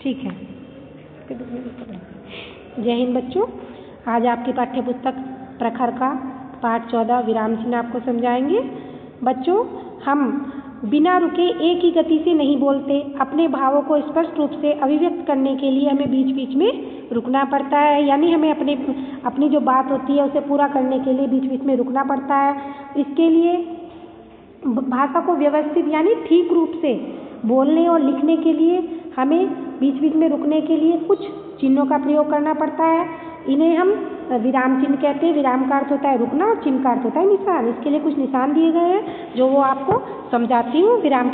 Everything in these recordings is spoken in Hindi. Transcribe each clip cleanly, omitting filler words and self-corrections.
ठीक है। जय हिंद बच्चों, आज आपकी पाठ्य पुस्तक प्रखर का पाठ 14 विराम चिन्ह आपको समझाएंगे। बच्चों, हम बिना रुके एक ही गति से नहीं बोलते। अपने भावों को स्पष्ट रूप से अभिव्यक्त करने के लिए हमें बीच बीच में रुकना पड़ता है, यानी हमें अपनी जो बात होती है उसे पूरा करने के लिए बीच बीच में रुकना पड़ता है। इसके लिए भाषा को व्यवस्थित यानी ठीक रूप से बोलने और लिखने के लिए हमें बीच बीच में रुकने के लिए कुछ चिन्हों का प्रयोग करना पड़ता है। इन्हें हम विराम चिन्ह कहते हैं। विराम का अर्थ होता है रुकना और चिन्ह का अर्थ होता है निशान। इसके लिए कुछ निशान दिए गए हैं जो वो आपको समझाती हूँ। विराम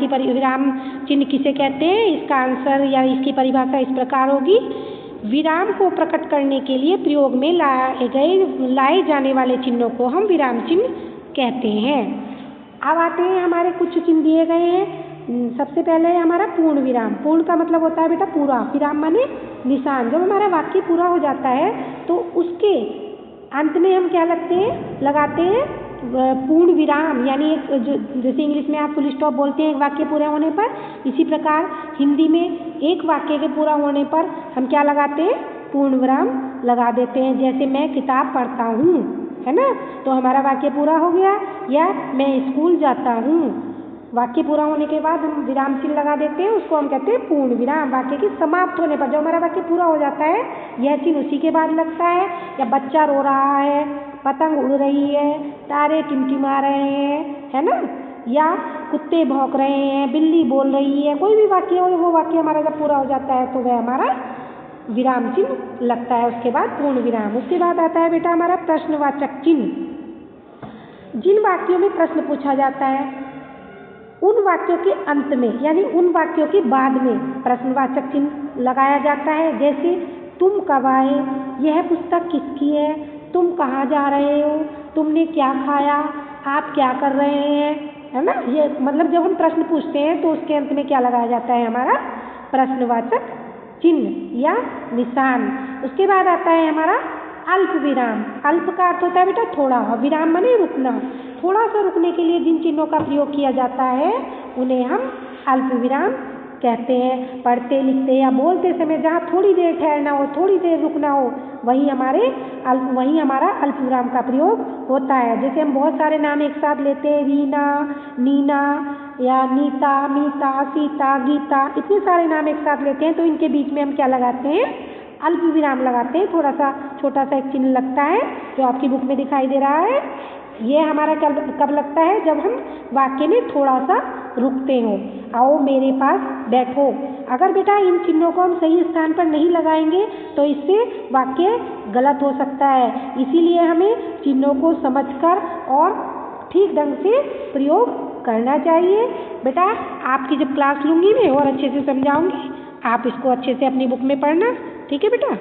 चिन्ह किसे कहते हैं, इसका आंसर या इसकी परिभाषा इस प्रकार होगी। विराम को प्रकट करने के लिए प्रयोग में लाए जाने वाले चिन्हों को हम विराम चिन्ह कहते हैं। अब आते हैं, हमारे कुछ चिन्ह दिए गए हैं। सबसे पहले है हमारा पूर्ण विराम। पूर्ण का मतलब होता है बेटा पूरा, विराम माने निशान। जब हमारा वाक्य पूरा हो जाता है तो उसके अंत में हम क्या लगाते हैं पूर्ण विराम, यानी एक जैसे इंग्लिश में आप फुल स्टॉप बोलते हैं एक वाक्य पूरे होने पर, इसी प्रकार हिंदी में एक वाक्य के पूरा होने पर हम क्या लगाते हैं, पूर्ण विराम लगा देते हैं। जैसे मैं किताब पढ़ता हूँ, है ना, तो हमारा वाक्य पूरा हो गया। या मैं स्कूल जाता हूँ, वाक्य पूरा होने के बाद हम विराम चिन्ह लगा देते हैं, उसको हम कहते हैं पूर्ण विराम। वाक्य के समाप्त होने पर जो हमारा वाक्य पूरा हो जाता है यह चिन्ह उसी के बाद लगता है। या बच्चा रो रहा है, पतंग उड़ रही है, तारे टिमटिमा रहे हैं, है ना, या कुत्ते भौंक रहे हैं, बिल्ली बोल रही है, कोई भी वाक्य हो, वो वाक्य हमारा जब पूरा हो जाता है तो वह हमारा विराम चिन्ह लगता है। उसके बाद पूर्ण विराम। उसके बाद आता है बेटा हमारा प्रश्नवाचक चिन्ह। जिन वाक्यों में प्रश्न पूछा जाता है उन वाक्यों के अंत में यानी उन वाक्यों के बाद में प्रश्नवाचक चिन्ह लगाया जाता है। जैसे तुम कब आए, यह पुस्तक किसकी है, तुम कहाँ जा रहे हो, तुमने क्या खाया, आप क्या कर रहे हैं, है ना। ये मतलब जब हम प्रश्न पूछते हैं तो उसके अंत में क्या लगाया जाता है, हमारा प्रश्नवाचक चिन्ह या निशान। उसके बाद आता है हमारा अल्प विराम। अल्प का अर्थ होता है बेटा थोड़ा, विराम माने रुकना। थोड़ा सा रुकने के लिए जिन चिन्हों का प्रयोग किया जाता है उन्हें हम अल्प विराम कहते हैं। पढ़ते लिखते या बोलते समय जहाँ थोड़ी देर ठहरना हो, थोड़ी देर रुकना हो, वही हमारा अल्प विराम का प्रयोग होता है। जैसे हम बहुत सारे नाम एक साथ लेते हैं, रीना, नीना या नीता, मीता, सीता, गीता, इतने सारे नाम एक साथ लेते हैं तो इनके बीच में हम क्या लगाते हैं, अल्प विराम लगाते हैं। थोड़ा सा छोटा सा एक चिन्ह लगता है जो आपकी बुक में दिखाई दे रहा है। ये हमारा कब लगता है, जब हम वाक्य में थोड़ा सा रुकते हो। आओ मेरे पास बैठो। अगर बेटा इन चिन्हों को हम सही स्थान पर नहीं लगाएंगे तो इससे वाक्य गलत हो सकता है। इसीलिए हमें चिन्हों को समझकर और ठीक ढंग से प्रयोग करना चाहिए। बेटा आपकी जब क्लास लूँगी मैं और अच्छे से समझाऊँगी, आप इसको अच्छे से अपनी बुक में पढ़ना, ठीक है बेटा।